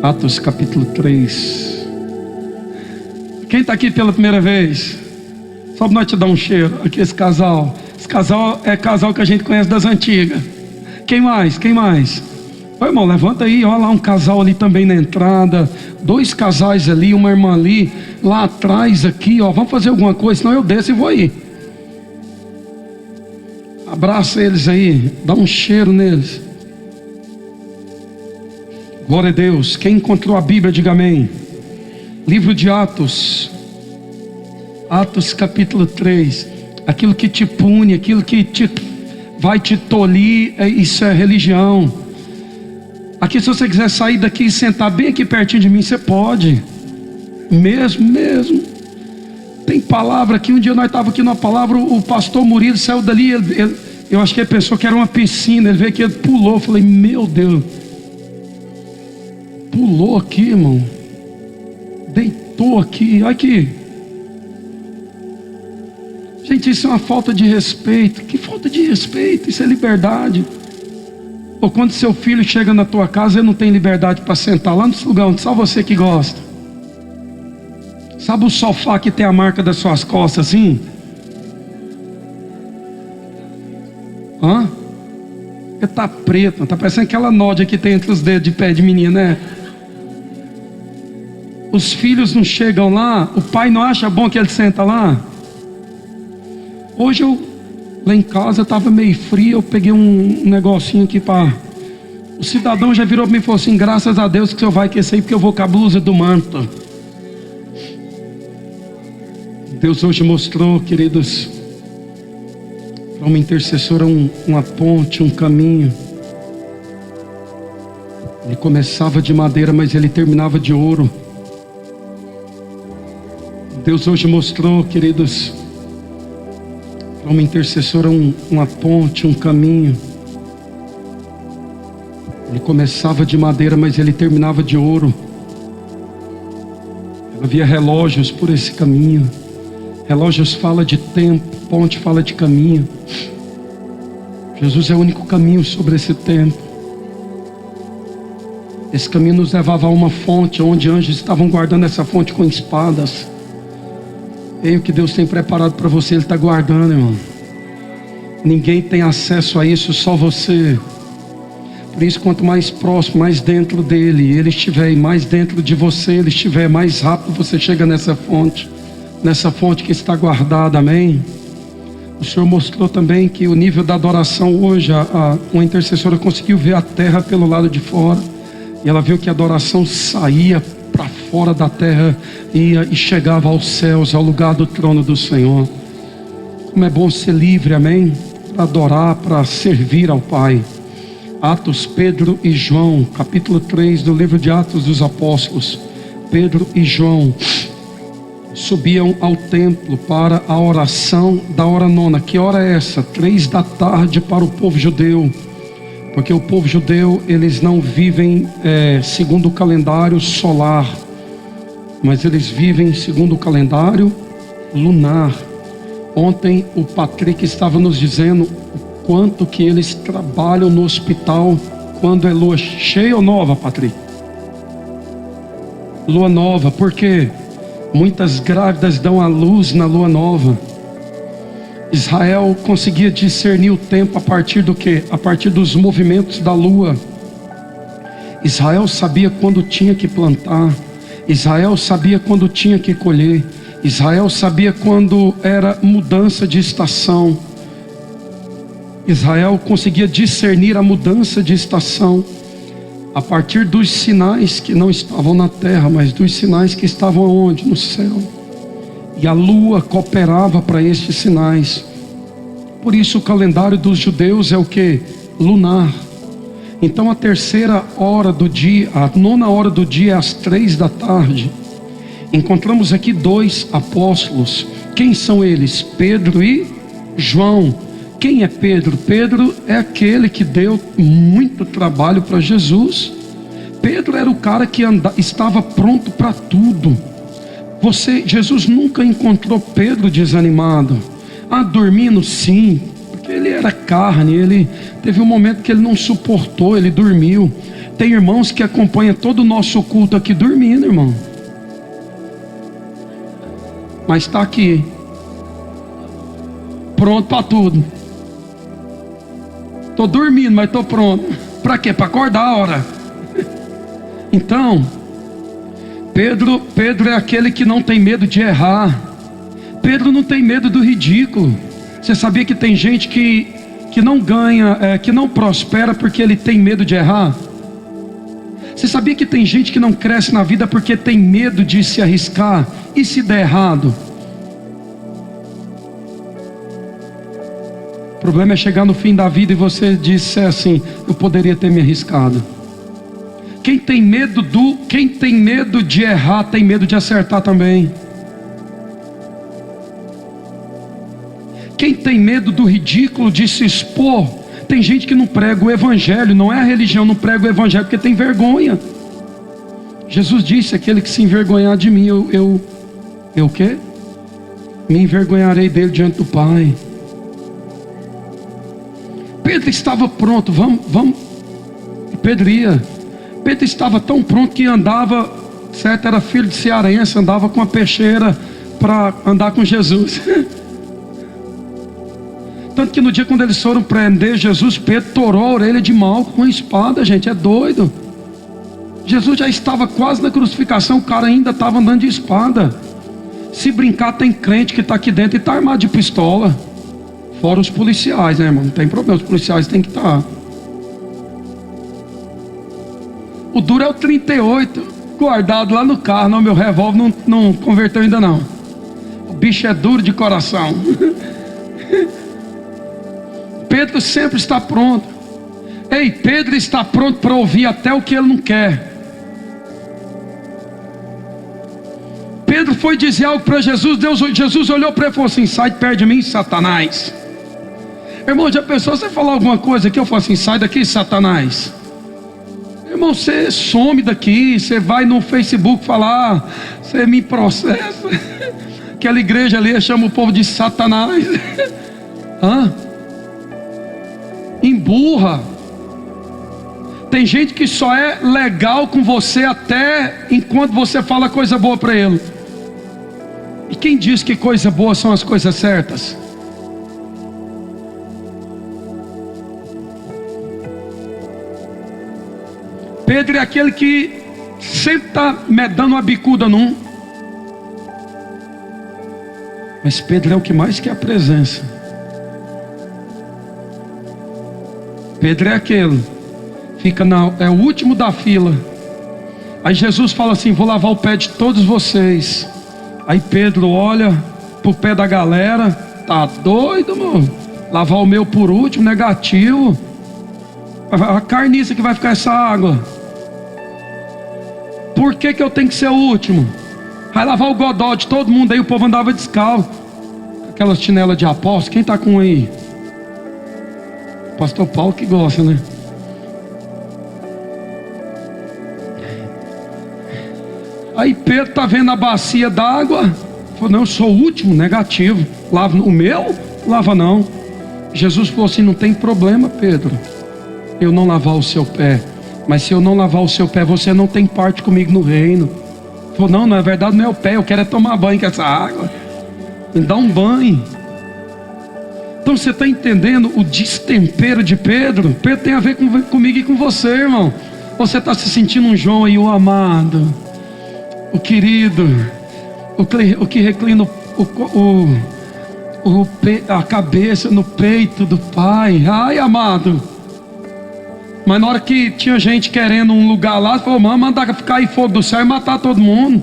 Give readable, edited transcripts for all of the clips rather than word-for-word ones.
Atos capítulo 3. Quem está aqui pela primeira vez? Só para nós te dar um cheiro. Aqui esse casal. Esse casal é casal que a gente conhece das antigas. Quem mais? Quem mais? Ô, irmão, levanta aí. Olha lá um casal ali também na entrada. 2 casais ali, uma irmã ali. Lá atrás aqui, ó. Vamos fazer alguma coisa, senão eu desço e vou aí. Abraça eles aí. Dá um cheiro neles. Glória a Deus. Quem encontrou a Bíblia, diga amém. Livro de Atos. Atos capítulo 3. Aquilo que te pune, aquilo que vai te tolir, isso é religião. Aqui, se você quiser sair daqui e sentar bem aqui pertinho de mim, você pode. Mesmo. Tem palavra aqui. Um dia nós estávamos aqui numa palavra, o pastor Murilo saiu dali, eu acho que ele pensou que era uma piscina. Ele veio aqui, ele pulou. Eu falei, meu Deus. Pulou aqui, irmão. Deitou aqui. Olha aqui. Gente, isso é uma falta de respeito. Que falta de respeito? Isso é liberdade. Ou quando seu filho chega na tua casa, ele não tem liberdade para sentar lá nesse lugar onde só você que gosta. Sabe o sofá que tem a marca das suas costas assim? Hã? Porque tá preto, tá parecendo aquela nódia que tem entre os dedos de pé de menina, né? Os filhos não chegam lá, o pai não acha bom que ele senta lá. Hoje lá em casa estava meio frio, eu peguei um negocinho aqui para... O cidadão já virou para mim e falou assim, graças a Deus que o senhor vai aquecer porque eu vou com a blusa do manto. Deus hoje mostrou, queridos, para uma intercessora uma ponte, um caminho. Ele começava de madeira, mas ele terminava de ouro. Deus hoje mostrou, queridos, para uma intercessora uma ponte, um caminho. Ele começava de madeira, mas ele terminava de ouro. Havia relógios por esse caminho. Relógios fala de tempo, ponte fala de caminho. Jesus é o único caminho sobre esse tempo. Esse caminho nos levava a uma fonte, onde anjos estavam guardando essa fonte com espadas. E o que Deus tem preparado para você, Ele está guardando, irmão. Ninguém tem acesso a isso, só você. Por isso, quanto mais próximo, mais dentro dele Ele estiver, e mais dentro de você Ele estiver, mais rápido você chega nessa fonte que está guardada, amém? O Senhor mostrou também que o nível da adoração hoje, uma intercessora conseguiu ver a terra pelo lado de fora, e ela viu que a adoração saía para fora da terra, ia e chegava aos céus, ao lugar do trono do Senhor. Como é bom ser livre, amém? Para adorar, para servir ao Pai. Atos, Pedro e João, capítulo 3 do livro de Atos dos Apóstolos. Pedro e João subiam ao templo para a oração da hora nona. Que hora é essa? 3 da tarde para o povo judeu. Porque o povo judeu, eles não vivem segundo o calendário solar, mas eles vivem segundo o calendário lunar. Ontem o Patrick estava nos dizendo o quanto que eles trabalham no hospital quando é lua cheia ou nova, Patrick? Lua nova, porque muitas grávidas dão à luz na lua nova. Israel conseguia discernir o tempo a partir do quê? A partir dos movimentos da lua. Israel sabia quando tinha que plantar. Israel sabia quando tinha que colher. Israel sabia quando era mudança de estação. Israel conseguia discernir a mudança de estação a partir dos sinais que não estavam na terra, mas dos sinais que estavam aonde? No céu. E a lua cooperava para estes sinais. Por isso o calendário dos judeus é o que? Lunar. Então a 3ª hora do dia, a 9ª hora do dia é às 3 da tarde. Encontramos aqui 2 apóstolos. Quem são eles? Pedro e João. Quem é Pedro? Pedro é aquele que deu muito trabalho para Jesus. Pedro era o cara que estava pronto para tudo. Jesus nunca encontrou Pedro desanimado. Dormindo, sim, porque ele era carne. Ele teve um momento que ele não suportou, ele dormiu. Tem irmãos que acompanham todo o nosso culto aqui dormindo, irmão. Mas está aqui, pronto para tudo. Estou dormindo, mas estou pronto. Para quê? Para acordar a hora. Então, Pedro é aquele que não tem medo de errar. Pedro não tem medo do ridículo. Você sabia que tem gente que não ganha, que não prospera porque ele tem medo de errar? Você sabia que tem gente que não cresce na vida porque tem medo de se arriscar? E se der errado? O problema é chegar no fim da vida e você disser assim: eu poderia ter me arriscado. Quem tem medo de errar, tem medo de acertar também. Quem tem medo do ridículo, de se expor, tem gente que não prega o evangelho, não é a religião, não prega o evangelho porque tem vergonha. Jesus disse: aquele que se envergonhar de mim, eu o quê? Me envergonharei dele diante do Pai. Pedro estava pronto, vamos. Pedro estava tão pronto que andava, certo? Era filho de cearense, andava com a peixeira para andar com Jesus. Tanto que no dia quando eles foram prender Jesus, Pedro torou a orelha de Malco com a espada, gente, é doido. Jesus já estava quase na crucificação, o cara ainda estava andando de espada. Se brincar, tem crente que está aqui dentro e está armado de pistola. Fora os policiais, né, irmão? Não tem problema, os policiais têm que estar. O duro é o 38, guardado lá no carro. Não, meu revólver não converteu ainda não. O bicho é duro de coração. Pedro sempre está pronto. Ei, Pedro está pronto para ouvir até o que ele não quer. Pedro foi dizer algo para Jesus. Jesus olhou para ele e falou assim: sai de perto de mim, Satanás. Irmão, já pensou você falar alguma coisa aqui? Eu falo assim: sai daqui, Satanás. Irmão, você some daqui, você vai no Facebook falar, você me processa. Aquela igreja ali chama o povo de Satanás. Emburra. Tem gente que só é legal com você até enquanto você fala coisa boa para ele. E quem diz que coisa boa são as coisas certas? Pedro é aquele que sempre está dando uma bicuda num. Mas Pedro é o que mais quer a presença. Pedro é aquele, é o último da fila. Aí Jesus fala assim: vou lavar o pé de todos vocês. Aí Pedro olha pro pé da galera: tá doido, mano? Lavar o meu por último, negativo. A carniça que vai ficar essa água. Por que eu tenho que ser o último? Vai lavar o godó de todo mundo. Aí o povo andava descalço, aquelas chinelas de apóstolo. Quem está com aí? Pastor Paulo que gosta, né? Aí Pedro está vendo a bacia d'água. Falou: não, eu sou o último, negativo. Lava o meu? Lava não. Jesus falou assim: não tem problema, Pedro, eu não lavar o seu pé. Mas se eu não lavar o seu pé, você não tem parte comigo no reino. Falou: não, na verdade não é o pé, eu quero é tomar banho com essa água. Me dá um banho. Então você está entendendo o destempero de Pedro? Pedro tem a ver comigo e com você, irmão. Você está se sentindo um João aí, o amado, o querido, o que reclina a cabeça no peito do Pai. Ai, amado. Mas na hora que tinha gente querendo um lugar lá, falou: mano, mandar ficar aí fogo do céu e matar todo mundo.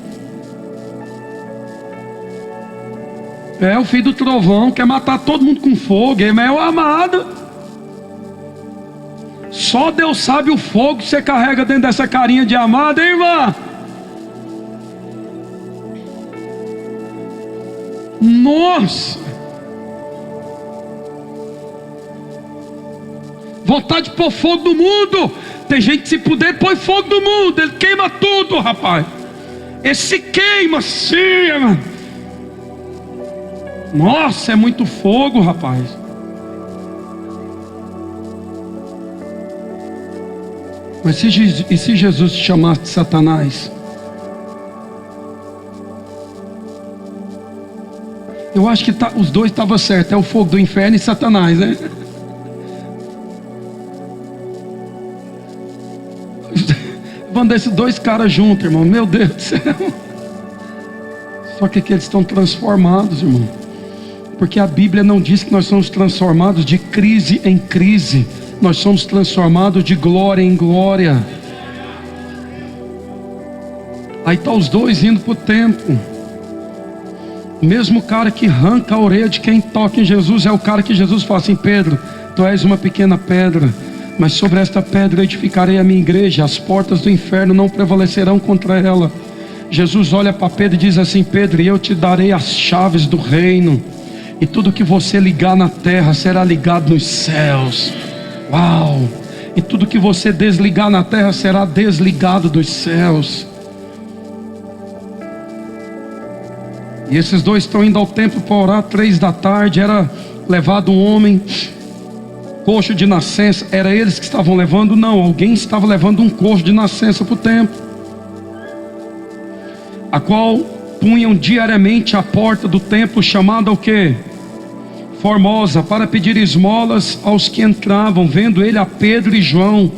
É, o filho do trovão quer matar todo mundo com fogo. Ele é o amado. Só Deus sabe o fogo que você carrega dentro dessa carinha de amado, hein, irmã? Nossa! Vontade de pôr fogo no mundo. Tem gente que, se puder, põe fogo no mundo. Ele queima tudo, rapaz. Esse queima assim, mano. Nossa, é muito fogo, rapaz. Mas e se Jesus te chamasse de Satanás? Eu acho que os dois estavam certos. É o fogo do inferno e Satanás, né? Vão esses dois caras juntos, irmão. Meu Deus do céu. Só que eles estão transformados, irmão. Porque a Bíblia não diz que nós somos transformados de crise em crise. Nós somos transformados de glória em glória. Aí tá os dois indo para o templo. O mesmo cara que arranca a orelha de quem toca em Jesus é o cara que Jesus fala assim: Pedro, tu és uma pequena pedra, mas sobre esta pedra edificarei a minha igreja. As portas do inferno não prevalecerão contra ela. Jesus olha para Pedro e diz assim: Pedro, e eu te darei as chaves do reino, e tudo que você ligar na terra será ligado nos céus. Uau! E tudo que você desligar na terra será desligado dos céus. E esses dois estão indo ao templo para orar. 3 da tarde, era levado um homem coxo de nascença. Era eles que estavam levando? Não, alguém estava levando um coxo de nascença para o templo, a qual punham diariamente à porta do templo, chamada o quê? Formosa, para pedir esmolas aos que entravam. Vendo ele a Pedro e João,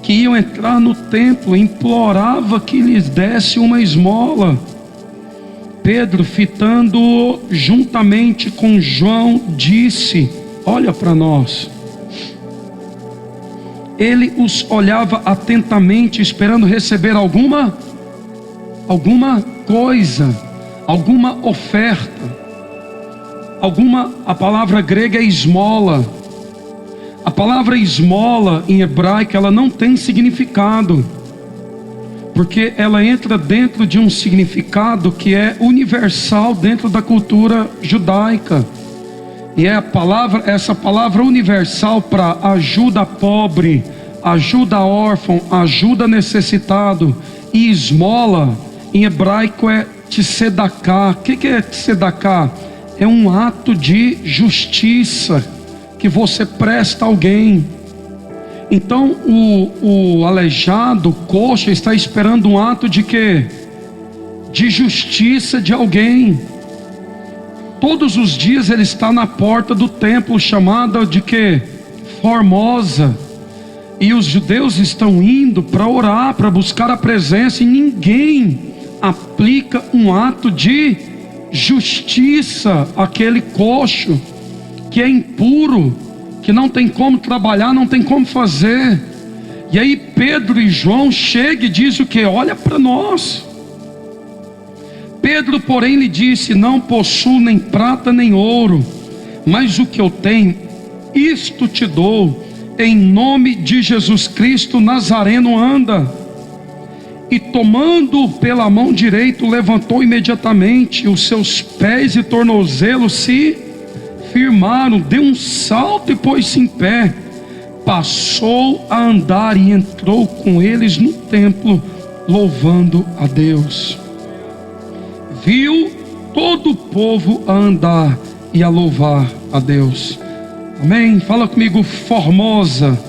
que iam entrar no templo, implorava que lhes desse uma esmola. Pedro, fitando-o juntamente com João, disse: olha para nós. Ele os olhava atentamente, esperando receber alguma coisa, alguma oferta, a palavra grega é esmola. A palavra esmola em hebraico, ela não tem significado, porque ela entra dentro de um significado que é universal dentro da cultura judaica. E é essa palavra universal para ajuda pobre, ajuda órfão, ajuda necessitado. E esmola em hebraico é tzedaká. O que é tzedaká? É um ato de justiça que você presta a alguém. Então o aleijado, o coxo, está esperando um ato de quê? De justiça de alguém. Todos os dias ele está na porta do templo, chamada de quê? Formosa. E os judeus estão indo para orar, para buscar a presença, e ninguém aplica um ato de justiça àquele coxo que é impuro, que não tem como trabalhar, não tem como fazer. E aí Pedro e João chegam e dizem o que? Olha para nós. Pedro, porém, lhe disse: não possuo nem prata nem ouro, mas o que eu tenho, isto te dou. Em nome de Jesus Cristo Nazareno, anda. E tomando pela mão direita, levantou imediatamente. Os seus pés e tornozelos se firmaram, deu um salto e pôs-se em pé. Passou a andar e entrou com eles no templo, louvando a Deus. Viu todo o povo a andar e a louvar a Deus. Amém? Fala comigo, Formosa.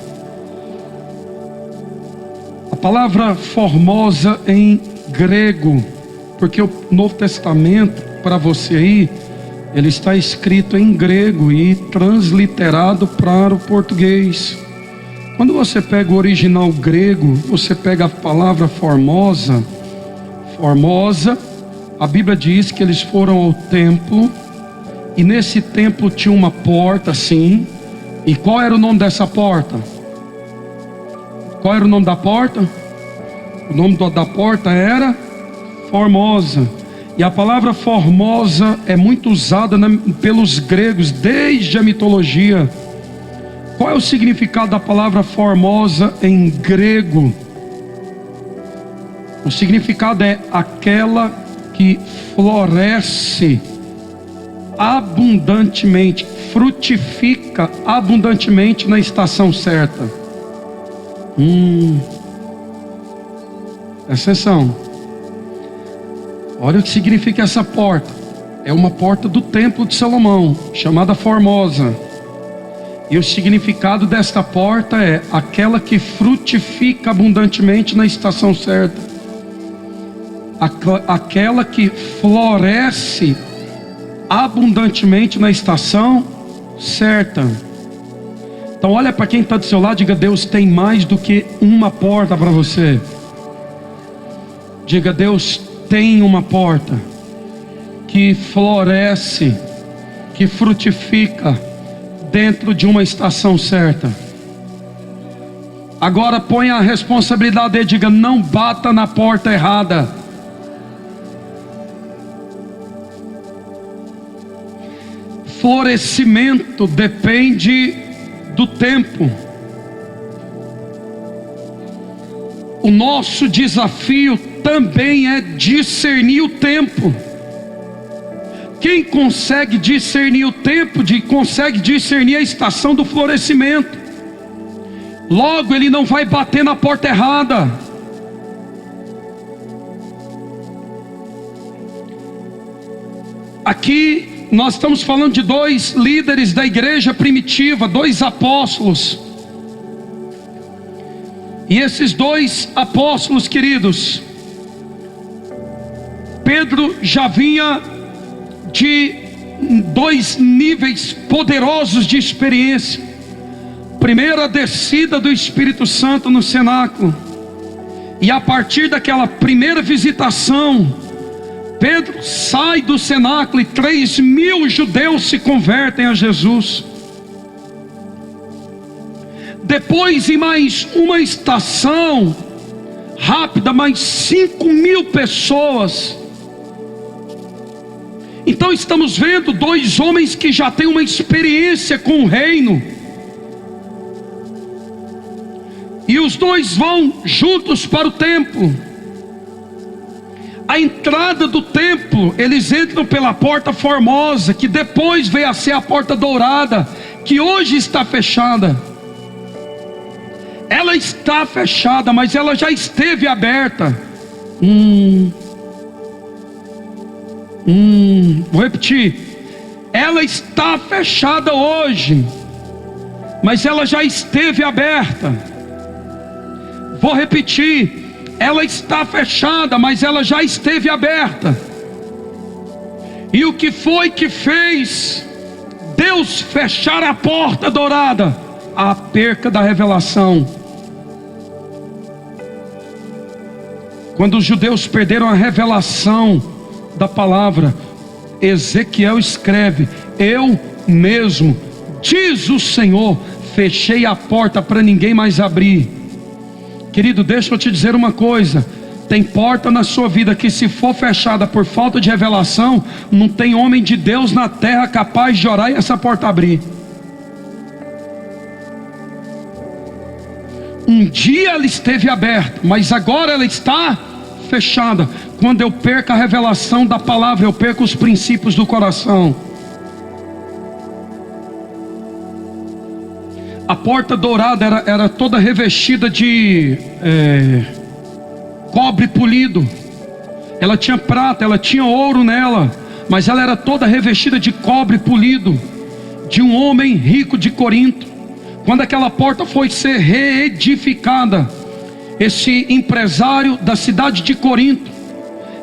A palavra Formosa em grego, porque o Novo Testamento, para você aí, ele está escrito em grego e transliterado para o português. Quando você pega o original grego, você pega a palavra Formosa. Formosa, a Bíblia diz que eles foram ao templo, e nesse templo tinha uma porta assim. E qual era o nome dessa porta? Qual era o nome da porta? O nome da porta era Formosa. E a palavra Formosa é muito usada pelos gregos desde a mitologia. Qual é o significado da palavra Formosa em grego? O significado é aquela que floresce abundantemente, frutifica abundantemente na estação certa. Presta atenção. Olha o que significa essa porta. É uma porta do templo de Salomão, chamada Formosa. E o significado desta porta é aquela que frutifica abundantemente na estação certa, aquela que floresce abundantemente na estação certa. Então olha para quem está do seu lado, diga: Deus tem mais do que uma porta para você. Diga: Deus tem uma porta que floresce, que frutifica dentro de uma estação certa. Agora põe a responsabilidade e diga: não bata na porta errada. Florescimento depende do tempo. O nosso desafio também é discernir o tempo. Quem consegue discernir o tempo, consegue discernir a estação do florescimento. Logo ele não vai bater na porta errada. Aqui nós estamos falando de dois líderes da igreja primitiva, dois apóstolos. E esses dois apóstolos, queridos, Pedro já vinha de dois níveis poderosos de experiência. Primeiro, a descida do Espírito Santo no cenáculo. E a partir daquela primeira visitação, Pedro sai do cenáculo e 3.000 judeus se convertem a Jesus. Depois, em mais uma estação rápida, mais 5.000 pessoas. Então estamos vendo dois homens que já têm uma experiência com o reino. E os dois vão juntos para o templo. A entrada do templo, eles entram pela porta formosa, que depois veio a ser a porta dourada, que hoje está fechada. Ela está fechada, mas ela já esteve aberta. Vou repetir. Ela está fechada hoje, mas ela já esteve aberta. Vou repetir. Ela está fechada, mas ela já esteve aberta. E o que foi que fez Deus fechar a porta dourada? A perca da revelação. Quando os judeus perderam a revelação da palavra, Ezequiel escreve: eu mesmo, diz o Senhor, fechei a porta para ninguém mais abrir. Querido, deixa eu te dizer uma coisa: tem porta na sua vida que, se for fechada por falta de revelação, não tem homem de Deus na terra capaz de orar e essa porta abrir. Um dia ela esteve aberta, mas agora ela está fechada. Quando eu perco a revelação da palavra, eu perco os princípios do coração. A porta dourada era toda revestida de cobre polido. Ela tinha prata, ela tinha ouro nela, mas ela era toda revestida de cobre polido, de um homem rico de Corinto. Quando aquela porta foi ser reedificada, esse empresário da cidade de Corinto,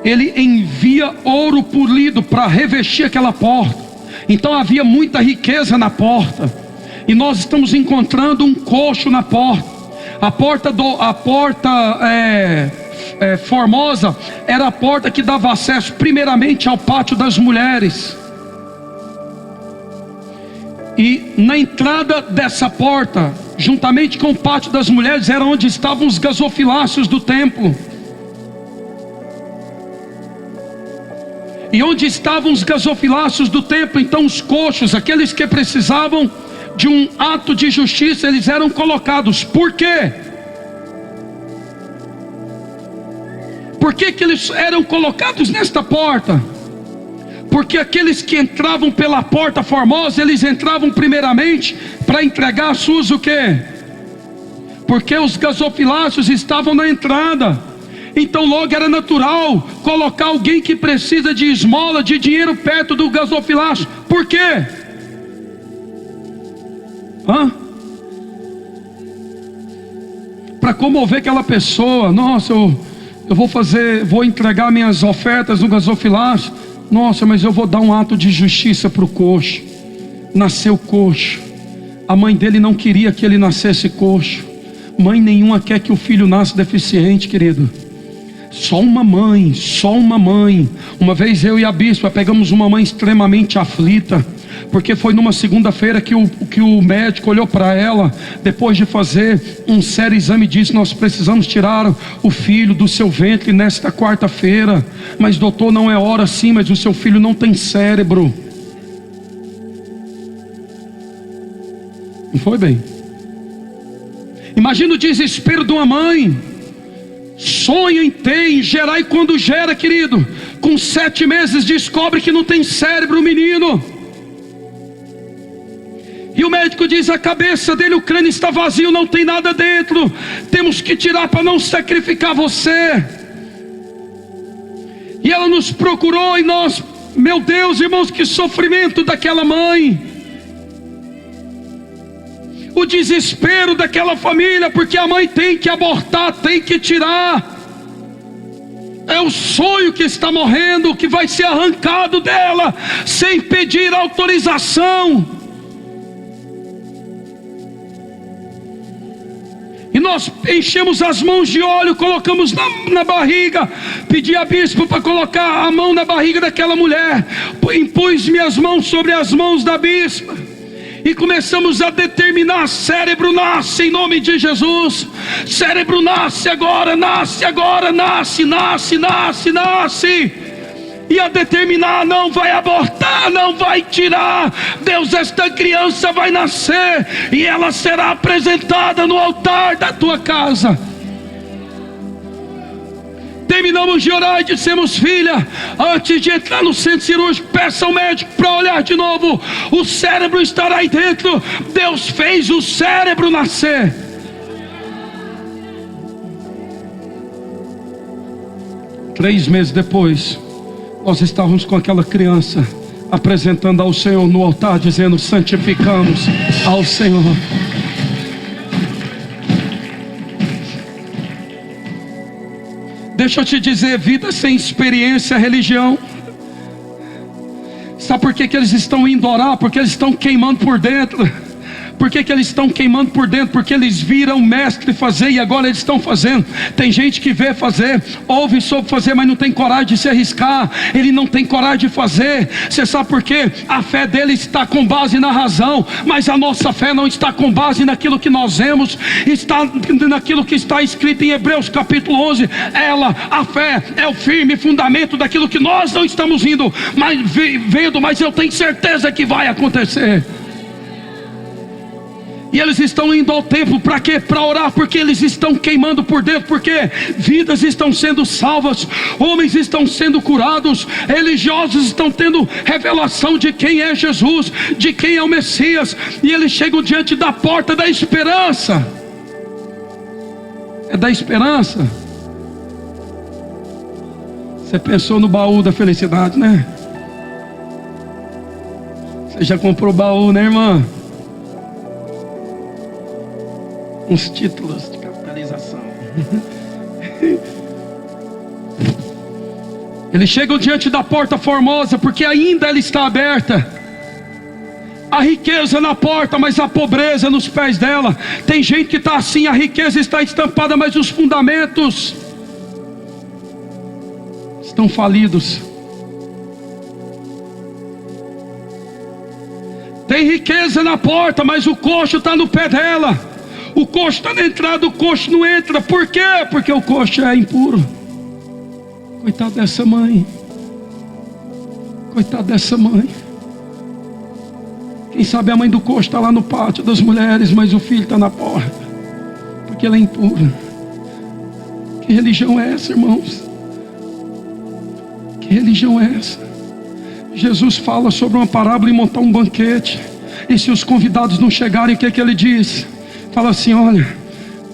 ele envia ouro polido para revestir aquela porta. Então havia muita riqueza na porta. E nós estamos encontrando um coxo na porta. A porta formosa era a porta que dava acesso primeiramente ao pátio das mulheres. E na entrada dessa porta, juntamente com o pátio das mulheres, era onde estavam os gasofiláceos do templo. E onde estavam os gasofiláceos do templo, então os coxos, aqueles que precisavam de um ato de justiça, eles eram colocados. Por quê? Por que que eles eram colocados nesta porta? Porque aqueles que entravam pela porta formosa, eles entravam primeiramente para entregar as suas o quê? Porque os gasofiláceos estavam na entrada. Então logo era natural colocar alguém que precisa de esmola, de dinheiro, perto do gasofilácio. Por quê? Para comover aquela pessoa. Nossa, eu vou entregar minhas ofertas no gasofilácio. Nossa, mas eu vou dar um ato de justiça para o coxo. Nasceu coxo. A mãe dele não queria que ele nascesse coxo. Mãe nenhuma quer que o filho nasça deficiente, querido. Só uma mãe, só uma mãe. Uma vez eu e a bispa pegamos uma mãe extremamente aflita, porque foi numa segunda-feira que o médico olhou para ela, depois de fazer um sério exame, e disse: nós precisamos tirar o filho do seu ventre nesta quarta-feira. Mas doutor, não é hora sim, mas o seu filho não tem cérebro. Não foi bem? Imagina o desespero de uma mãe. Sonha em ter, em gerar, e quando gera, querido, com 7 meses descobre que não tem cérebro o menino. E o médico diz: a cabeça dele, o crânio está vazio, não tem nada dentro. Temos que tirar para não sacrificar você. E ela nos procurou e nós, meu Deus, irmãos, que sofrimento daquela mãe. O desespero daquela família, porque a mãe tem que abortar, tem que tirar. É o sonho que está morrendo, que vai ser arrancado dela, sem pedir autorização. E nós enchemos as mãos de óleo, colocamos na barriga. Pedi a bispo para colocar a mão na barriga daquela mulher. Impus minhas mãos sobre as mãos da bispa. E começamos a determinar: cérebro nasce em nome de Jesus. Cérebro nasce agora, nasce agora, nasce, nasce, nasce, nasce. E a determinar: não vai abortar, não vai tirar. Deus, esta criança vai nascer e ela será apresentada no altar da tua casa. Terminamos de orar e dissemos: filha, antes de entrar no centro cirúrgico, peça ao médico para olhar de novo. O cérebro estará aí dentro. Deus fez o cérebro nascer. Três meses depois, nós estávamos com aquela criança, apresentando ao Senhor no altar, dizendo: santificamos ao Senhor. Deixa eu te dizer, vida sem experiência é religião. Sabe por que eles estão indo orar? Porque eles estão queimando por dentro. Por que eles estão queimando por dentro? Porque eles viram o mestre fazer e agora eles estão fazendo. Tem gente que vê fazer, ouve sobre fazer, mas não tem coragem de se arriscar. Ele não tem coragem de fazer. Você sabe por quê? A fé dele está com base na razão, mas a nossa fé não está com base naquilo que nós vemos, está naquilo que está escrito em Hebreus capítulo 11. A fé é o firme fundamento daquilo que nós não estamos vendo, mas eu tenho certeza que vai acontecer. E eles estão indo ao templo para quê? Para orar, porque eles estão queimando por dentro, porque vidas estão sendo salvas, homens estão sendo curados, religiosos estão tendo revelação de quem é Jesus, de quem é o Messias, e eles chegam diante da porta da esperança. É da esperança. Você pensou no baú da felicidade, né? Você já comprou o baú, né, irmã? Uns títulos de capitalização. Eles chegam diante da porta formosa, porque ainda ela está aberta. A riqueza na porta, mas a pobreza nos pés dela. Tem gente que está assim, a riqueza está estampada, mas os fundamentos estão falidos. Tem riqueza na porta, mas o coxo está no pé dela. O coxo está na entrada, o coxo não entra. Por quê? Porque o coxo é impuro. Coitado dessa mãe. Coitado dessa mãe. Quem sabe a mãe do coxo está lá no pátio das mulheres, mas o filho está na porta, porque ela é impura. Que religião é essa, irmãos? Que religião é essa? Jesus fala sobre uma parábola e montar um banquete. E se os convidados não chegarem, o que ele diz? Fala assim: olha,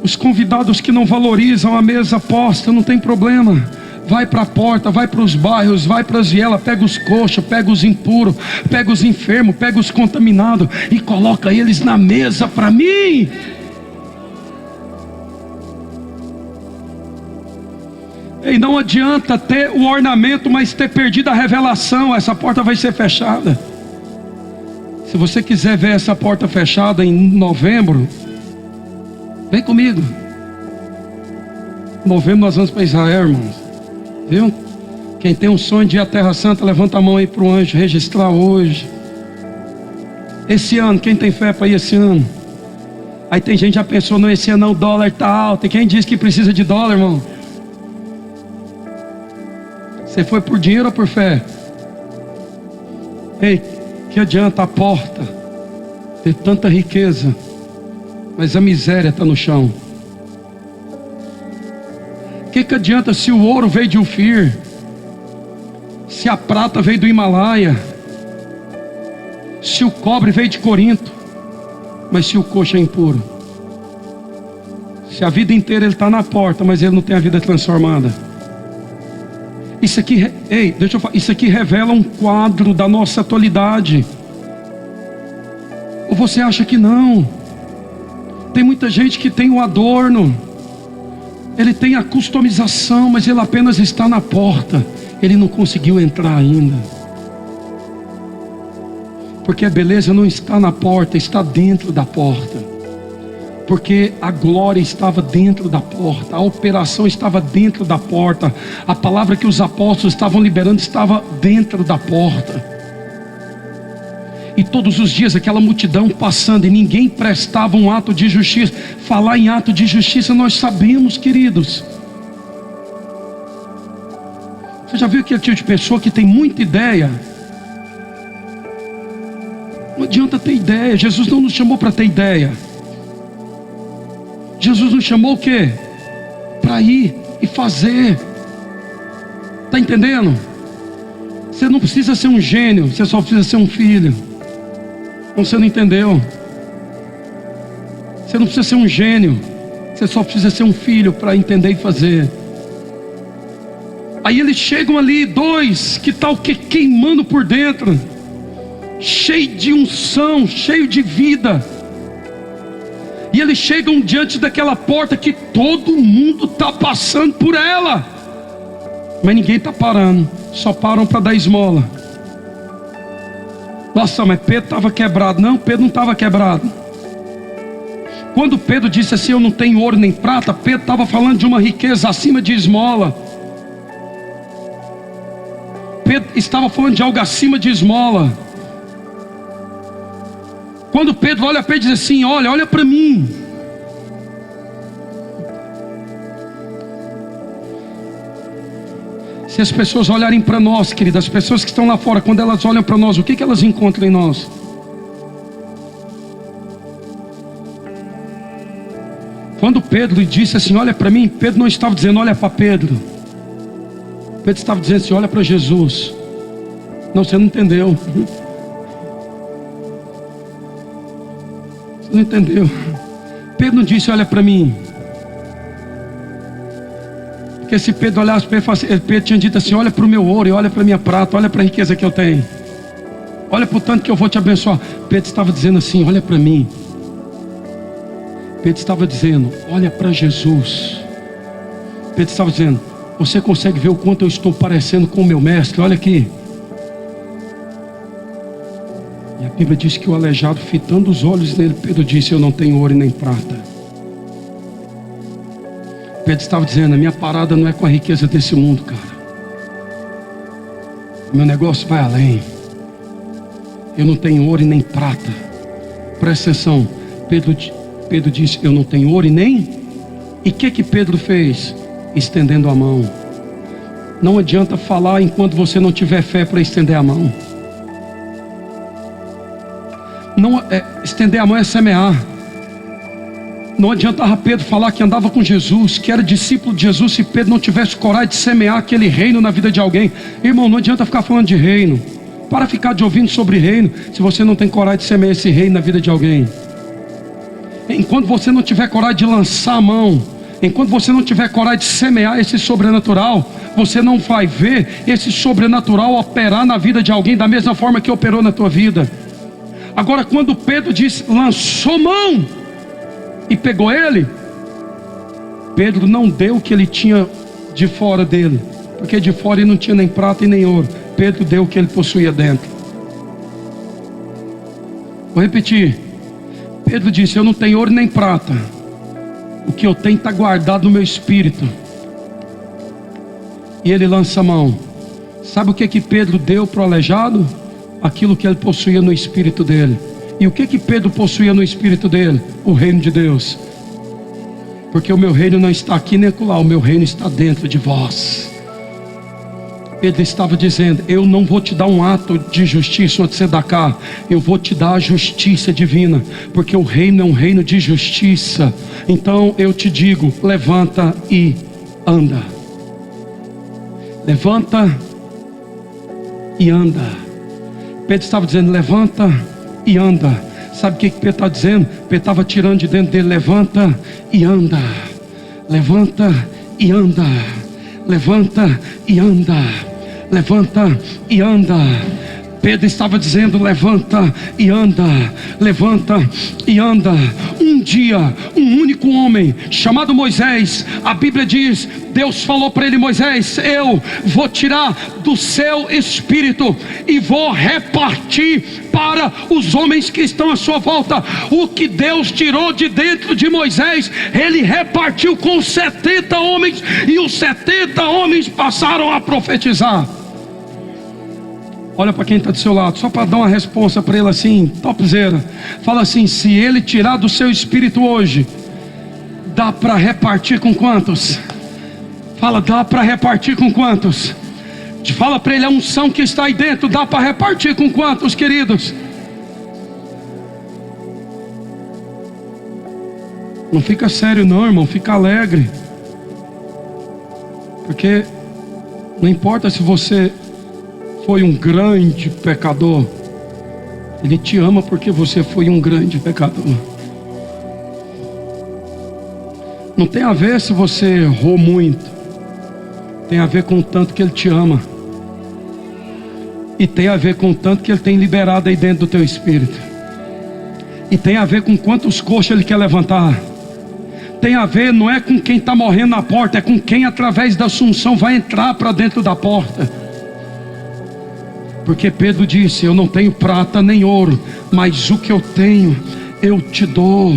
os convidados que não valorizam a mesa posta, não tem problema. vai para a porta, vai para os bairros, vai para as vielas, pega os coxos, pega os impuros, pega os enfermos, pega os contaminados e coloca eles na mesa para mim. E não adianta ter o ornamento, mas ter perdido a revelação. Essa porta vai ser fechada. Se você quiser ver essa porta fechada em novembro, vem comigo. Em novembro nós vamos para Israel, irmãos. Viu? Quem tem um sonho de ir à Terra Santa, levanta a mão aí para o anjo registrar hoje. Esse ano, quem tem fé para ir esse ano? Aí tem gente que já pensou, não, esse ano não, o dólar está alto. E quem diz que precisa de dólar, irmão? Você foi por dinheiro ou por fé? Ei, que adianta a porta ter tanta riqueza, mas a miséria está no chão? Que adianta se o ouro veio de Ufir, se a prata veio do Himalaia, se o cobre veio de Corinto, mas se o coxo é impuro? Se a vida inteira ele está na porta, mas ele não tem a vida transformada. Isso aqui, ei, deixa eu falar, isso aqui revela um quadro da nossa atualidade. Ou você acha que não? Tem muita gente que tem o adorno, ele tem a customização, mas ele apenas está na porta, ele não conseguiu entrar ainda. Porque a beleza não está na porta, está dentro da porta. Porque a glória estava dentro da porta, a operação estava dentro da porta, a palavra que os apóstolos estavam liberando estava dentro da porta. E todos os dias aquela multidão passando e ninguém prestava um ato de justiça. Falar em ato de justiça nós sabemos, queridos. Você já viu aquele tipo de pessoa que tem muita ideia? Não adianta ter ideia. Jesus não nos chamou para ter ideia. Jesus nos chamou o quê? Para ir e fazer. Está entendendo? Você não precisa ser um gênio, você só precisa ser um filho. Você não entendeu? Você não precisa ser um gênio, você só precisa ser um filho para entender e fazer. Aí eles chegam ali, dois, que tal que queimando por dentro, cheio de unção, cheio de vida. E eles chegam diante daquela porta que todo mundo está passando por ela, mas ninguém está parando, só param para dar esmola. Nossa, mas Pedro estava quebrado. Não, Pedro não estava quebrado. Quando Pedro disse assim, eu não tenho ouro nem prata, Pedro estava falando de uma riqueza acima de esmola. Pedro estava falando de algo acima de esmola. Quando Pedro olha para ele e diz assim, olha para mim. Se as pessoas olharem para nós, queridas, as pessoas que estão lá fora, quando elas olham para nós, o que elas encontram em nós? Quando Pedro disse assim, olha para mim, Pedro não estava dizendo, olha para Pedro. Pedro estava dizendo assim, olha para Jesus. Não, você não entendeu. Você não entendeu. Pedro não disse, olha para mim. Porque se Pedro olhasse para ele, Pedro tinha dito assim, olha para o meu ouro, e olha para a minha prata, olha para a riqueza que eu tenho. Olha para o tanto que eu vou te abençoar. Pedro estava dizendo assim, olha para mim. Pedro estava dizendo, olha para Jesus. Pedro estava dizendo, você consegue ver o quanto eu estou parecendo com o meu mestre? Olha aqui. E a Bíblia diz que o aleijado, fitando os olhos nele, Pedro disse, eu não tenho ouro e nem prata. Pedro estava dizendo, a minha parada não é com a riqueza desse mundo, cara. O meu negócio vai além. Eu não tenho ouro e nem prata. Presta atenção. Pedro disse, eu não tenho ouro e nem. E o que Pedro fez? Estendendo a mão. Não adianta falar enquanto você não tiver fé para estender a mão. Não, estender a mão é semear. Não adiantava Pedro falar que andava com Jesus, que era discípulo de Jesus, se Pedro não tivesse coragem de semear aquele reino na vida de alguém. Irmão, não adianta ficar falando de reino. Para ficar de ouvindo sobre reino, se você não tem coragem de semear esse reino na vida de alguém. Enquanto você não tiver coragem de lançar a mão, Enquanto você não tiver coragem de semear esse sobrenatural, você não vai ver esse sobrenatural operar na vida de alguém da mesma forma que operou na tua vida. Agora, quando Pedro disse, lançou mão e pegou ele, Pedro não deu o que ele tinha de fora dele, porque de fora ele não tinha nem prata e nem ouro. Pedro deu o que ele possuía dentro. Vou repetir. Pedro disse, eu não tenho ouro nem prata, o que eu tenho está guardado no meu espírito. E ele lança a mão. Sabe o que Pedro deu para o aleijado? Aquilo que ele possuía no espírito dele. E o que Pedro possuía no espírito dele? O reino de Deus. Porque o meu reino não está aqui nem acolá, o meu reino está dentro de vós. Pedro estava dizendo, eu não vou te dar um ato de justiça, de tzedaká, eu vou te dar a justiça divina, porque o reino é um reino de justiça. Então eu te digo, levanta e anda. Levanta e anda. Pedro estava dizendo, levanta e anda. Sabe o que Pedro está dizendo? Pedro estava tirando de dentro dele, levanta e anda. Levanta e anda. Levanta e anda. Levanta e anda. Pedro estava dizendo, levanta e anda. Levanta e anda. Um dia, um único homem chamado Moisés, a Bíblia diz, Deus falou para ele, Moisés, eu vou tirar do seu espírito e vou repartir para os homens que estão à sua volta. O que Deus tirou de dentro de Moisés, ele repartiu com 70 homens, e os 70 homens passaram a profetizar. Olha para quem está do seu lado, só para dar uma resposta para ele assim, topzera. Fala assim, se ele tirar do seu espírito hoje, dá para repartir com quantos? Fala, dá para repartir com quantos? Fala para ele, a unção que está aí dentro, dá para repartir com quantos, queridos? Não fica sério não, irmão, fica alegre. Porque não importa se você foi um grande pecador, Ele te ama porque você foi um grande pecador. Não tem a ver se você errou muito, tem a ver com o tanto que Ele te ama, e tem a ver com o tanto que Ele tem liberado aí dentro do teu espírito, e tem a ver com quantos coxos Ele quer levantar. Tem a ver, não é com quem está morrendo na porta, é com quem através da assunção vai entrar para dentro da porta. Porque Pedro disse, eu não tenho prata nem ouro, mas o que eu tenho, eu te dou.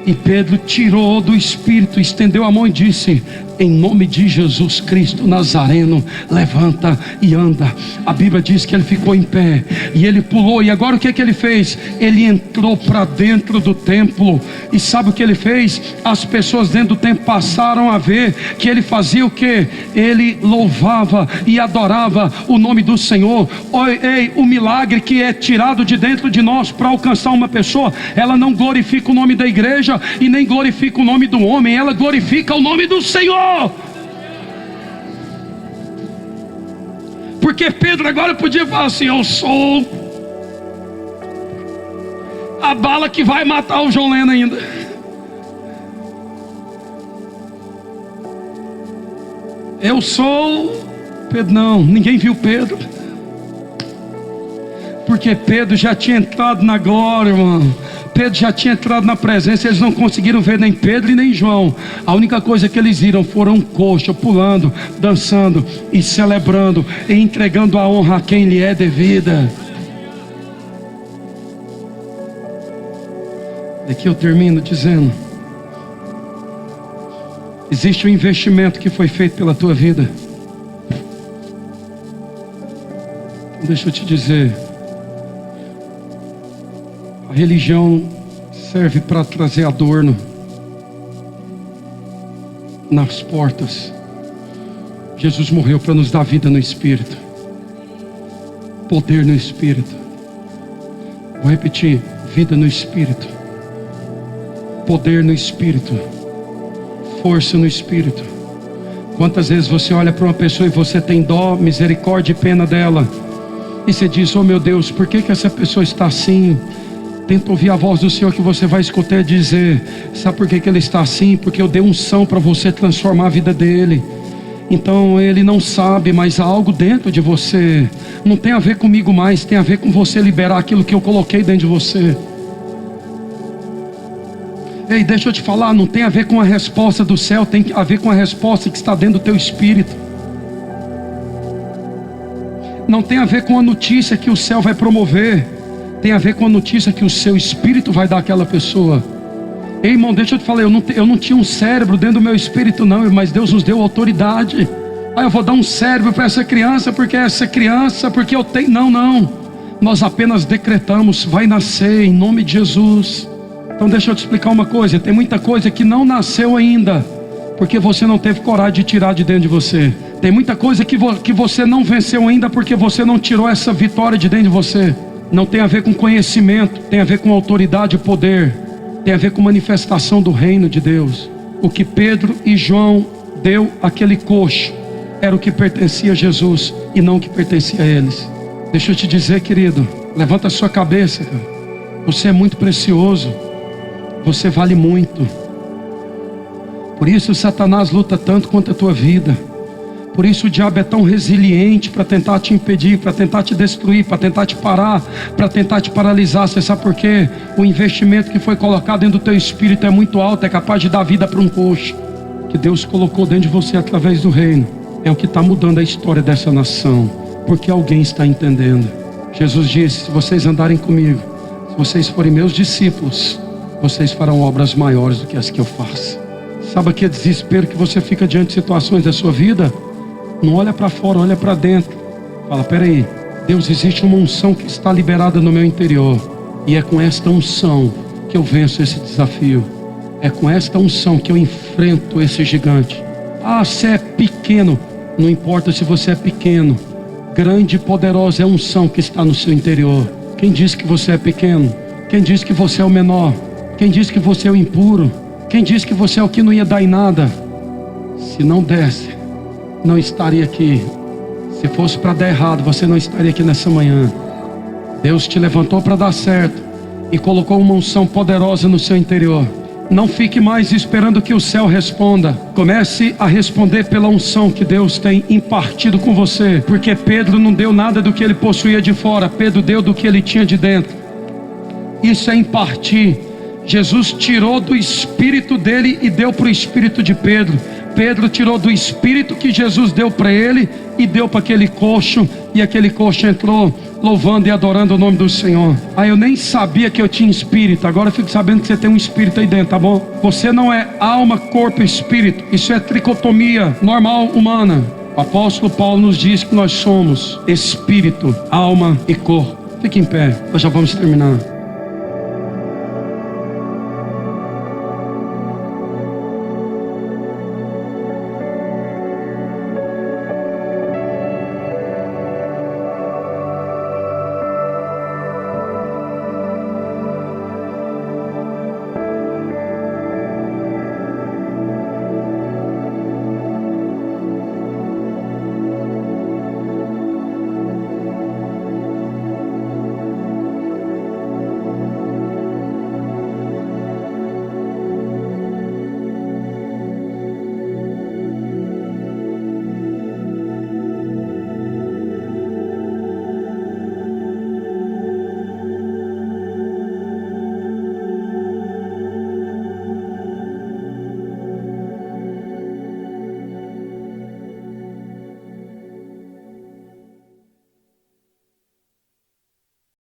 E Pedro tirou do espírito, estendeu a mão e disse, em nome de Jesus Cristo Nazareno, levanta e anda. A Bíblia diz que ele ficou em pé, e ele pulou, e agora o que ele fez? Ele entrou para dentro do templo, e sabe o que ele fez? As pessoas dentro do templo passaram a ver que ele fazia o que? Ele louvava e adorava o nome do Senhor. Ei, o milagre que é tirado de dentro de nós para alcançar uma pessoa, ela não glorifica o nome da igreja, e nem glorifica o nome do homem, ela glorifica o nome do Senhor. Porque Pedro agora podia falar assim, eu sou a bala que vai matar o João Leno ainda. Eu sou Pedro. Não, ninguém viu Pedro, porque Pedro já tinha entrado na glória, irmão. Pedro já tinha entrado na presença. Eles não conseguiram ver nem Pedro e nem João. A única coisa que eles viram foram coxa pulando, dançando e celebrando e entregando a honra a quem lhe é devida. Aqui eu termino dizendo, existe um investimento que foi feito pela tua vida. Deixa eu te dizer, a religião serve para trazer adorno nas portas. Jesus morreu para nos dar vida no Espírito, poder no Espírito. Vou repetir, vida no Espírito, poder no Espírito, força no Espírito. Quantas vezes você olha para uma pessoa e você tem dó, misericórdia e pena dela, e você diz, oh meu Deus, por que essa pessoa está assim? Tenta ouvir a voz do Senhor, que você vai escutar dizer: sabe por que Ele está assim? Porque eu dei unção para você transformar a vida dele. Então ele não sabe, mas há algo dentro de você. Não tem a ver comigo mais, tem a ver com você liberar aquilo que eu coloquei dentro de você. Ei, deixa eu te falar, não tem a ver com a resposta do céu, tem a ver com a resposta que está dentro do teu espírito. Não tem a ver com a notícia que o céu vai promover, tem a ver com a notícia que o seu espírito vai dar àquela pessoa. Ei, irmão, deixa eu te falar, eu não tinha um cérebro dentro do meu espírito não, mas Deus nos deu autoridade. Eu vou dar um cérebro para essa criança, porque eu tenho. Não, nós apenas decretamos: vai nascer em nome de Jesus. Então deixa eu te explicar uma coisa, tem muita coisa que não nasceu ainda, porque você não teve coragem de tirar de dentro de você. Tem muita coisa que você não venceu ainda, porque você não tirou essa vitória de dentro de você. Não tem a ver com conhecimento, tem a ver com autoridade e poder. Tem a ver com manifestação do reino de Deus. O que Pedro e João deu àquele coxo era o que pertencia a Jesus e não o que pertencia a eles. Deixa eu te dizer, querido, levanta a sua cabeça, cara. Você é muito precioso. Você vale muito. Por isso Satanás luta tanto contra a tua vida. Por isso o diabo é tão resiliente para tentar te impedir, para tentar te destruir, para tentar te parar, para tentar te paralisar. Você sabe por quê? O investimento que foi colocado dentro do teu espírito é muito alto, é capaz de dar vida para um coxo. Que Deus colocou dentro de você através do reino. É o que está mudando a história dessa nação, porque alguém está entendendo. Jesus disse: se vocês andarem comigo, se vocês forem meus discípulos, vocês farão obras maiores do que as que eu faço. Sabe aquele desespero que você fica diante de situações da sua vida? Não olha para fora, olha para dentro. Fala: peraí, Deus, existe uma unção que está liberada no meu interior, e é com esta unção que eu venço esse desafio. É com esta unção que eu enfrento esse gigante. Ah, você é pequeno. Não importa se você é pequeno, grande e poderosa é a unção que está no seu interior. Quem disse que você é pequeno? Quem disse que você é o menor? Quem disse que você é o impuro? Quem disse que você é o que não ia dar em nada? Se não desse, não estaria aqui. Se fosse para dar errado, você não estaria aqui nessa manhã. Deus te levantou para dar certo e colocou uma unção poderosa no seu interior. Não fique mais esperando que o céu responda. Comece a responder pela unção que Deus tem impartido com você. Porque Pedro não deu nada do que ele possuía de fora, Pedro deu do que ele tinha de dentro. Isso é impartir. Jesus tirou do espírito dele e deu para o espírito de Pedro. Pedro tirou do espírito que Jesus deu para ele e deu para aquele coxo, e aquele coxo entrou louvando e adorando o nome do Senhor. Eu nem sabia que eu tinha espírito, agora eu fico sabendo que você tem um espírito aí dentro, tá bom? Você não é alma, corpo e espírito. Isso é tricotomia normal humana. O apóstolo Paulo nos diz que nós somos espírito, alma e corpo. Fique em pé, nós já vamos terminar.